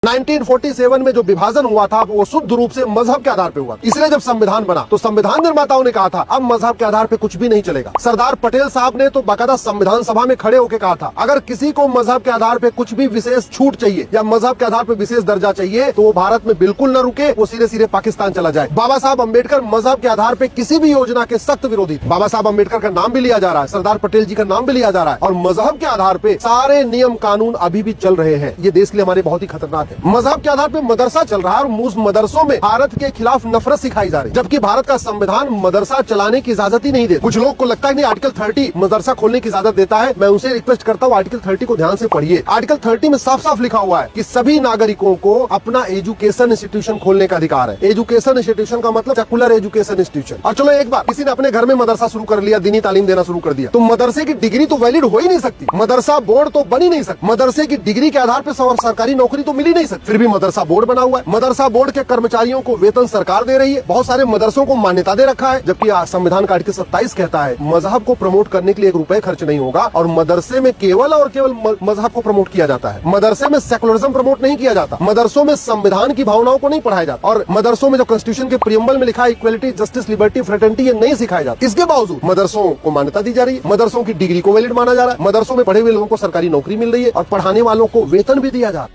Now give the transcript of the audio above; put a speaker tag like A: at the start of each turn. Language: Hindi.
A: 1947 में जो विभाजन हुआ था वो शुद्ध रूप से मजहब के आधार पे हुआ। इसलिए जब संविधान बना तो संविधान निर्माताओं ने कहा था अब मजहब के आधार पे कुछ भी नहीं चलेगा। सरदार पटेल साहब ने तो बाकायदा संविधान सभा में खड़े होकर कहा था अगर किसी को मजहब के आधार पे कुछ भी विशेष छूट चाहिए या मजहब के आधार पे विशेष दर्जा चाहिए तो वो भारत में बिल्कुल न रुके, वो सीधे सीधे पाकिस्तान चला जाए। बाबा साहब अम्बेडकर मजहब के आधार पे किसी भी योजना के सख्त विरोधी थे। बाबा साहब अम्बेडकर का नाम भी लिया जा रहा है, सरदार पटेल जी का नाम भी लिया जा रहा है और मजहब के आधार पे सारे नियम कानून अभी भी चल रहे हैं। ये देश के लिए हमारे बहुत ही खतरनाक है। मजहब के आधार पे मदरसा चल रहा है और उस मदरसों में भारत के खिलाफ नफरत सिखाई जा रही है, जबकि भारत का संविधान मदरसा चलाने की इजाजत ही नहीं देता। कुछ लोग को लगता है नहीं आर्टिकल 30 मदरसा खोलने की इजाजत देता है। मैं उनसे रिक्वेस्ट करता हूँ आर्टिकल 30 को ध्यान से पढ़िए। आर्टिकल 30 में साफ साफ लिखा हुआ है कि सभी नागरिकों को अपना एजुकेशन इंस्टीट्यूशन खोलने का अधिकार है। एजुकेशन इंस्टीट्यूशन का मतलब सेकुलर एजुकेशन इंस्टीट्यूशन। और चलो एक बार किसी ने अपने घर में मदरसा शुरू कर लिया, दीनी तालीम देना शुरू कर दिया, तो मदरसे की डिग्री तो वैलिड हो ही नहीं सकती, मदरसा बोर्ड तो बन ही नहीं सकती। मदरसे की डिग्री के आधार पर सरकारी नौकरी तो मिल ही नहीं सकती, फिर भी मदरसा बोर्ड बना हुआ है। मदरसा बोर्ड के कर्मचारियों को वेतन सरकार दे रही है, बहुत सारे मदरसों को मान्यता दे रखा है, जबकि संविधान का आर्टिकल 27 कहता है मजहब को प्रमोट करने के लिए 1 रुपए खर्च नहीं होगा और मदरसे में केवल और केवल मजहब को प्रमोट किया जाता है। मदरसे में सेकुलरिज्म प्रमोट नहीं किया जाता, मदरसों में संविधान की भावनाओं को नहीं पढ़ाया जाता और मदरसों में जो कॉन्स्टिट्यूशन के प्रियम्बल में लिखा है इक्वलिटी, जस्टिस, लिबर्टी, फ्रेटर्निटी, ये नहीं सिखाया जाता। इसके बावजूद मदरसों को मान्यता दी जा रही है, मदरसों की डिग्री को वैलिड माना जा रहा है, मदरसों में पढ़े हुए लोगों को सरकारी नौकरी मिल रही है और पढ़ाने वालों को वेतन भी दिया जा रहा है।